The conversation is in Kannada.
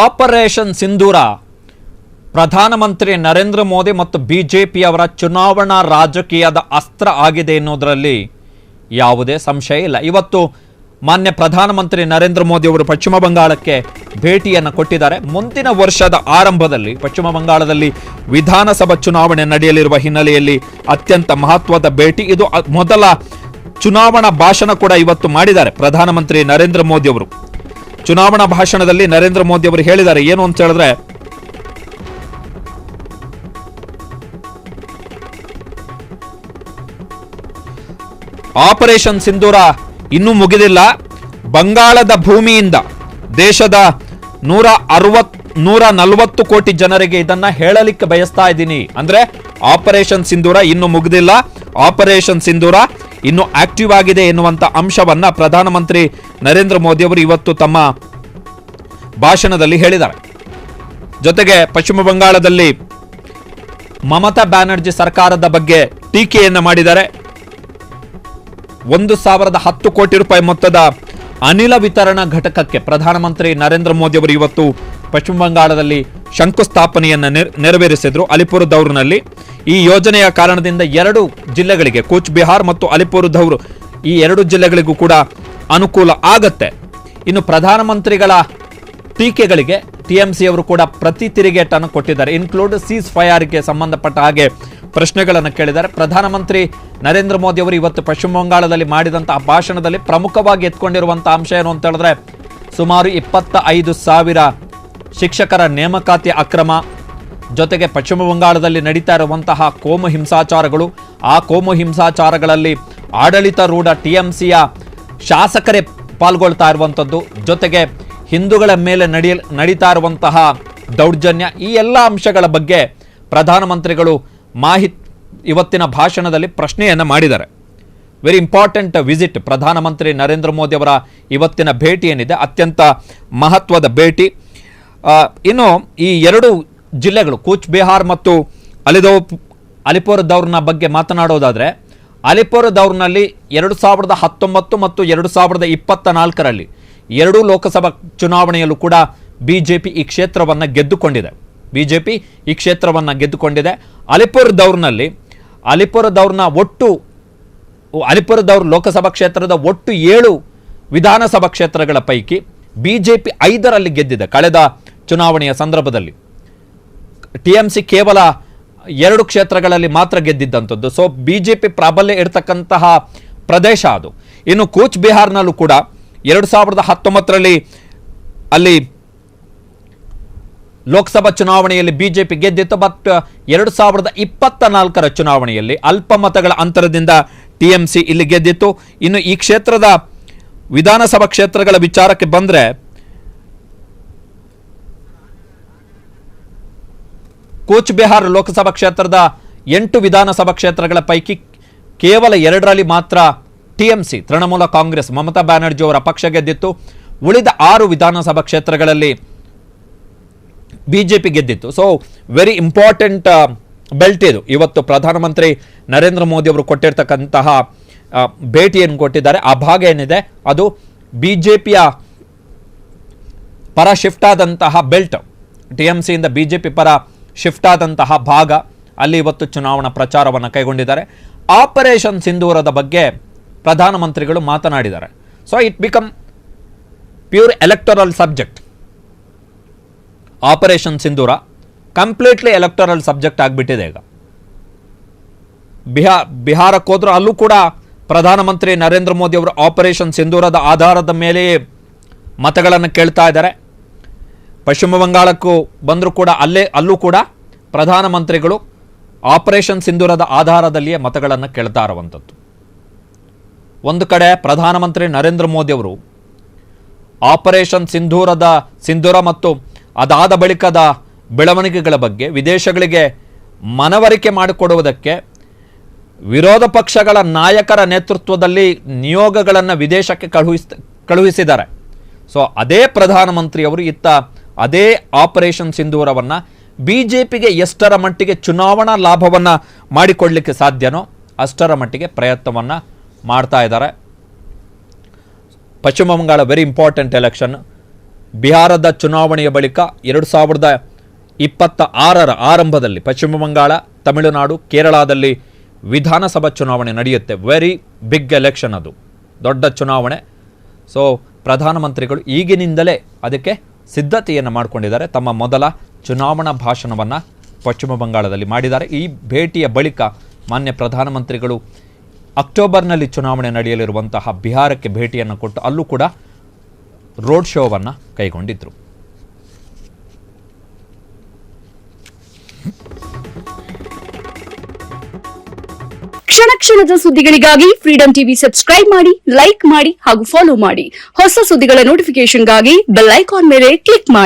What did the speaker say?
ಆಪರೇಷನ್ ಸಿಂಧೂರ ಪ್ರಧಾನಮಂತ್ರಿ ನರೇಂದ್ರ ಮೋದಿ ಮತ್ತು ಬಿಜೆಪಿಯವರ ಚುನಾವಣಾ ರಾಜಕೀಯದ ಅಸ್ತ್ರ ಆಗಿದೆ ಎನ್ನುವುದರಲ್ಲಿ ಯಾವುದೇ ಸಂಶಯ ಇಲ್ಲ. ಇವತ್ತು ಮಾನ್ಯ ಪ್ರಧಾನಮಂತ್ರಿ ನರೇಂದ್ರ ಮೋದಿ ಅವರು ಪಶ್ಚಿಮ ಬಂಗಾಳಕ್ಕೆ ಭೇಟಿಯನ್ನು ಕೊಟ್ಟಿದ್ದಾರೆ. ಮುಂದಿನ ವರ್ಷದ ಆರಂಭದಲ್ಲಿ ಪಶ್ಚಿಮ ಬಂಗಾಳದಲ್ಲಿ ವಿಧಾನಸಭಾ ಚುನಾವಣೆ ನಡೆಯಲಿರುವ ಹಿನ್ನೆಲೆಯಲ್ಲಿ ಅತ್ಯಂತ ಮಹತ್ವದ ಭೇಟಿ ಇದು. ಮೊದಲ ಚುನಾವಣಾ ಭಾಷಣ ಕೂಡ ಇವತ್ತು ಮಾಡಿದ್ದಾರೆ ಪ್ರಧಾನಮಂತ್ರಿ ನರೇಂದ್ರ ಮೋದಿ ಅವರು. ಚುನಾವಣಾ ಭಾಷಣದಲ್ಲಿ ನರೇಂದ್ರ ಮೋದಿ ಅವರು ಹೇಳಿದ್ದಾರೆ ಏನು ಅಂತ ಹೇಳಿದ್ರೆ, ಆಪರೇಷನ್ ಸಿಂಧೂರ ಇನ್ನೂ ಮುಗಿದಿಲ್ಲ. ಬಂಗಾಳದ ಭೂಮಿಯಿಂದ ದೇಶದ 140 ಕೋಟಿ ಜನರಿಗೆ ಇದನ್ನ ಹೇಳಲಿಕ್ಕೆ ಬಯಸ್ತಾ ಇದ್ದೀನಿ. ಅಂದ್ರೆ ಆಪರೇಷನ್ ಸಿಂಧೂರ ಇನ್ನೂ ಮುಗಿದಿಲ್ಲ, ಆಪರೇಷನ್ ಸಿಂಧೂರ ಇನ್ನು ಆಕ್ಟಿವ್ ಆಗಿದೆ ಎನ್ನುವಂತ ಅಂಶವನ್ನ ಪ್ರಧಾನಮಂತ್ರಿ ನರೇಂದ್ರ ಮೋದಿ ಅವರು ಇವತ್ತು ತಮ್ಮ ಭಾಷಣದಲ್ಲಿ ಹೇಳಿದ್ದಾರೆ. ಜೊತೆಗೆ ಪಶ್ಚಿಮ ಬಂಗಾಳದಲ್ಲಿ ಮಮತಾ ಬ್ಯಾನರ್ಜಿ ಸರ್ಕಾರದ ಬಗ್ಗೆ ಟೀಕೆಯನ್ನು ಮಾಡಿದ್ದಾರೆ. 1,010 ಕೋಟಿ ರೂಪಾಯಿ ಮೊತ್ತದ ಅನಿಲ ವಿತರಣಾ ಘಟಕಕ್ಕೆ ಪ್ರಧಾನಮಂತ್ರಿ ನರೇಂದ್ರ ಮೋದಿ ಅವರು ಇವತ್ತು ಪಶ್ಚಿಮ ಬಂಗಾಳದಲ್ಲಿ ಶಂಕುಸ್ಥಾಪನೆಯನ್ನು ನೆರವೇರಿಸಿದ್ರು ಅಲಿಪುರದೌರ್ನಲ್ಲಿ. ಈ ಯೋಜನೆಯ ಕಾರಣದಿಂದ 2 ಜಿಲ್ಲೆಗಳಿಗೆ, ಕೂಚ್ ಬಿಹಾರ್ ಮತ್ತು ಅಲಿಪುರದೌರ್, ಈ 2 ಜಿಲ್ಲೆಗಳಿಗೂ ಕೂಡ ಅನುಕೂಲ ಆಗತ್ತೆ. ಇನ್ನು ಪ್ರಧಾನಮಂತ್ರಿಗಳ ಟೀಕೆಗಳಿಗೆ ಟಿಎಂಸಿ ಅವರು ಕೂಡ ಪ್ರತಿ ತಿರುಗೇಟನ್ನು ಕೊಟ್ಟಿದ್ದಾರೆ. ಇನ್ಕ್ಲೂಡ್ ಸೀಸ್ ಫೈರ್ಗೆ ಸಂಬಂಧಪಟ್ಟ ಹಾಗೆ ಪ್ರಶ್ನೆಗಳನ್ನು ಕೇಳಿದ್ದಾರೆ. ಪ್ರಧಾನಮಂತ್ರಿ ನರೇಂದ್ರ ಮೋದಿ ಅವರು ಇವತ್ತು ಪಶ್ಚಿಮ ಬಂಗಾಳದಲ್ಲಿ ಮಾಡಿದಂತಹ ಭಾಷಣದಲ್ಲಿ ಪ್ರಮುಖವಾಗಿ ಎತ್ಕೊಂಡಿರುವಂತಹ ಅಂಶ ಏನು ಅಂತ ಹೇಳಿದ್ರೆ, ಸುಮಾರು 25,000 ಶಿಕ್ಷಕರ ನೇಮಕಾತಿ ಅಕ್ರಮ, ಜೊತೆಗೆ ಪಶ್ಚಿಮ ಬಂಗಾಳದಲ್ಲಿ ನಡೀತಾ ಇರುವಂತಹ ಕೋಮು ಹಿಂಸಾಚಾರಗಳು, ಆ ಕೋಮು ಹಿಂಸಾಚಾರಗಳಲ್ಲಿ ಆಡಳಿತಾರೂಢ ಟಿಎಂಸಿಯ ಶಾಸಕರೇ ಪಾಲ್ಗೊಳ್ತಾ ಇರುವಂಥದ್ದು, ಜೊತೆಗೆ ಹಿಂದೂಗಳ ಮೇಲೆ ನಡೀತಾ ಇರುವಂತಹ ದೌರ್ಜನ್ಯ, ಈ ಎಲ್ಲ ಅಂಶಗಳ ಬಗ್ಗೆ ಪ್ರಧಾನಮಂತ್ರಿಗಳು ಇವತ್ತಿನ ಭಾಷಣದಲ್ಲಿ ಪ್ರಶ್ನೆಯನ್ನು ಮಾಡಿದ್ದಾರೆ. ವೆರಿ ಇಂಪಾರ್ಟೆಂಟ್ ವಿಸಿಟ್ ಪ್ರಧಾನಮಂತ್ರಿ ನರೇಂದ್ರ ಮೋದಿ ಅವರ ಇವತ್ತಿನ ಭೇಟಿ ಏನಿದೆ, ಅತ್ಯಂತ ಮಹತ್ವದ ಭೇಟಿ. ಇನ್ನು ಈ 2 ಜಿಲ್ಲೆಗಳು ಕೂಚ್ ಬಿಹಾರ್ ಮತ್ತು ಅಲಿಪುರದೌರ್ನ ಬಗ್ಗೆ ಮಾತನಾಡೋದಾದ್ರೆ, ಅಲಿಪುರದೌರ್ನಲ್ಲಿ 2019 ಮತ್ತು 2024ರಲ್ಲಿ 2 ಲೋಕಸಭಾ ಚುನಾವಣೆಯಲ್ಲೂ ಕೂಡ ಬಿಜೆಪಿ ಈ ಕ್ಷೇತ್ರವನ್ನು ಗೆದ್ದುಕೊಂಡಿದೆ. ಅಲಿಪುರದೌರ್ ಲೋಕಸಭಾ ಕ್ಷೇತ್ರದ ಒಟ್ಟು 7 ವಿಧಾನಸಭಾ ಕ್ಷೇತ್ರಗಳ ಪೈಕಿ ಬಿಜೆಪಿ 5ರಲ್ಲಿ ಗೆದ್ದಿದೆ. ಕಳೆದ ಚುನಾವಣೆಯ ಸಂದರ್ಭದಲ್ಲಿ ಟಿಎಂಸಿ ಕೇವಲ 2 ಕ್ಷೇತ್ರಗಳಲ್ಲಿ ಮಾತ್ರ ಗೆದ್ದಿದ್ದಂಥದ್ದು. ಸೊ ಬಿಜೆಪಿ ಪ್ರಾಬಲ್ಯ ಇರತಕ್ಕಂತಹ ಪ್ರದೇಶ ಅದು. ಇನ್ನು ಕೂಚ್ ಬಿಹಾರ್ನಲ್ಲೂ ಕೂಡ 2019ರಲ್ಲಿ ಅಲ್ಲಿ ಲೋಕಸಭಾ ಚುನಾವಣೆಯಲ್ಲಿ ಬಿಜೆಪಿ ಗೆದ್ದಿತ್ತು. ಬಟ್ 2024ರ ಚುನಾವಣೆಯಲ್ಲಿ ಅಲ್ಪ ಮತಗಳ ಅಂತರದಿಂದ ಟಿಎಂಸಿ ಇಲ್ಲಿ ಗೆದ್ದಿತ್ತು. ಇನ್ನು ಈ ಕ್ಷೇತ್ರದ ವಿಧಾನಸಭಾ ಕ್ಷೇತ್ರಗಳ ವಿಚಾರಕ್ಕೆ ಬಂದ್ರೆ, ಕೂಚ್ ಬಿಹಾರ್ ಲೋಕಸಭಾ ಕ್ಷೇತ್ರದ 8 ವಿಧಾನಸಭಾ ಕ್ಷೇತ್ರಗಳ ಪೈಕಿ ಕೇವಲ 2ರಲ್ಲಿ ಮಾತ್ರ ಟಿಎಂಸಿ, ತೃಣಮೂಲ ಕಾಂಗ್ರೆಸ್, ಮಮತಾ ಬ್ಯಾನರ್ಜಿ ಅವರ ಪಕ್ಷ ಗೆದ್ದಿತ್ತು. ಉಳಿದ 6 ವಿಧಾನಸಭಾ ಕ್ಷೇತ್ರಗಳಲ್ಲಿ ಬಿಜೆಪಿ ಗೆದ್ದಿತ್ತು. ಸೊ ವೆರಿ ಇಂಪಾರ್ಟೆಂಟ್ ಬೆಲ್ಟ್ ಇದು. ಇವತ್ತು ಪ್ರಧಾನಮಂತ್ರಿ ನರೇಂದ್ರ ಮೋದಿ ಅವರು ಕೊಟ್ಟಿರ್ತಕ್ಕಂತಹ ಭೇಟಿಯನ್ನು ಕೊಟ್ಟಿದ್ದಾರೆ. ಆ ಭಾಗ ಏನಿದೆ ಅದು ಬಿಜೆಪಿಯ ಪರ ಶಿಫ್ಟ್ ಆದಂತಹ ಬೆಲ್ಟ್, ಟಿಎಂಸಿಯಿಂದ ಬಿಜೆಪಿ ಪರ ಶಿಫ್ಟ್ ಆದಂತಹ ಭಾಗ, ಅಲ್ಲಿ ಇವತ್ತು ಚುನಾವಣಾ ಪ್ರಚಾರವನ್ನು ಕೈಗೊಂಡಿದ್ದಾರೆ. ಆಪರೇಷನ್ ಸಿಂಧೂರದ ಬಗ್ಗೆ ಪ್ರಧಾನಮಂತ್ರಿಗಳು ಮಾತನಾಡಿದ್ದಾರೆ. So it become pure electoral subject. Operation Sindoor completely electoral subject ಆಗಿಬಿಟ್ಟಿದೆ. ಈಗ ಬಿಹಾರಕ್ಕೆ ಹೋದ್ರು, ಅಲ್ಲೂ ಕೂಡ ಪ್ರಧಾನಮಂತ್ರಿ ನರೇಂದ್ರ ಮೋದಿ ಅವರು ಆಪರೇಷನ್ ಸಿಂಧೂರದ ಆಧಾರದ ಮೇಲೆಯೇ ಮತಗಳನ್ನು ಕೇಳ್ತಾ ಇದ್ದಾರೆ. ಪಶ್ಚಿಮ ಬಂಗಾಳಕ್ಕೂ ಬಂದರೂ ಕೂಡ ಅಲ್ಲೂ ಕೂಡ ಪ್ರಧಾನಮಂತ್ರಿಗಳು ಆಪರೇಷನ್ ಸಿಂಧೂರದ ಆಧಾರದಲ್ಲಿಯೇ ಮತಗಳನ್ನು ಕೇಳ್ತಾ ಇರುವಂಥದ್ದು. ಒಂದು ಕಡೆ ಪ್ರಧಾನಮಂತ್ರಿ ನರೇಂದ್ರ ಮೋದಿ ಅವರು ಆಪರೇಷನ್ ಸಿಂಧೂರ ಮತ್ತು ಅದಾದ ಬಳಿಕದ ಬೆಳವಣಿಗೆಗಳ ಬಗ್ಗೆ ವಿದೇಶಗಳಿಗೆ ಮನವರಿಕೆ ಮಾಡಿಕೊಡುವುದಕ್ಕೆ ವಿರೋಧ ಪಕ್ಷಗಳ ನಾಯಕರ ನೇತೃತ್ವದಲ್ಲಿ ನಿಯೋಗಗಳನ್ನು ವಿದೇಶಕ್ಕೆ ಕಳುಹಿಸಿದ್ದಾರೆ. ಸೊ ಅದೇ ಪ್ರಧಾನಮಂತ್ರಿಯವರು ಅದೇ ಆಪರೇಷನ್ ಸಿಂಧೂರವನ್ನು ಬಿಜೆಪಿಗೆ ಎಷ್ಟರ ಮಟ್ಟಿಗೆ ಚುನಾವಣಾ ಲಾಭವನ್ನು ಮಾಡಿಕೊಡ್ಲಿಕ್ಕೆ ಸಾಧ್ಯನೋ ಅಷ್ಟರ ಮಟ್ಟಿಗೆ ಪ್ರಯತ್ನವನ್ನು ಮಾಡ್ತಾ ಇದ್ದಾರೆ. ಪಶ್ಚಿಮ ಬಂಗಾಳ ವೆರಿ ಇಂಪಾರ್ಟೆಂಟ್ ಎಲೆಕ್ಷನ್. ಬಿಹಾರದ ಚುನಾವಣೆಯ ಬಳಿಕ 2026ರ ಆರಂಭದಲ್ಲಿ ಪಶ್ಚಿಮ ಬಂಗಾಳ, ತಮಿಳುನಾಡು, ಕೇರಳದಲ್ಲಿ ವಿಧಾನಸಭಾ ಚುನಾವಣೆ ನಡೆಯುತ್ತೆ. ವೆರಿ ಬಿಗ್ ಎಲೆಕ್ಷನ್, ಅದು ದೊಡ್ಡ ಚುನಾವಣೆ. ಸೊ ಪ್ರಧಾನಮಂತ್ರಿಗಳು ಈಗಿನಿಂದಲೇ ಅದಕ್ಕೆ ಸಿದ್ಧತೆಯನ್ನು ಮಾಡಿಕೊಂಡಿದ್ದಾರೆ. ತಮ್ಮ ಮೊದಲ ಚುನಾವಣಾ ಭಾಷಣವನ್ನು ಪಶ್ಚಿಮ ಬಂಗಾಳದಲ್ಲಿ ಮಾಡಿದ್ದಾರೆ. ಈ ಭೇಟಿಯ ಬಳಿಕ ಮಾನ್ಯ ಪ್ರಧಾನಮಂತ್ರಿಗಳು ಅಕ್ಟೋಬರ್ನಲ್ಲಿ ಚುನಾವಣೆ ನಡೆಯಲಿರುವಂತಹ ಬಿಹಾರಕ್ಕೆ ಭೇಟಿಯನ್ನು ಕೊಟ್ಟು ಅಲ್ಲೂ ಕೂಡ ರೋಡ್ ಶೋವನ್ನು ಕೈಗೊಂಡಿದ್ದರು. ಕ್ಷಣ ಕ್ಷಣದ ಸುದ್ದಿಗಳಿಗಾಗಿ ಫ್ರೀಡಂ ಟಿವಿ ಸಬ್ಸ್ಕ್ರೈಬ್ ಮಾಡಿ, ಲೈಕ್ ಮಾಡಿ ಹಾಗೂ ಫಾಲೋ ಮಾಡಿ. ಹೊಸ ಸುದ್ದಿಗಳ ನೋಟಿಫಿಕೇಶನ್ಗಾಗಿ ಬೆಲ್ ಐಕಾನ್ ಮೇಲೆ ಕ್ಲಿಕ್ ಮಾಡಿ.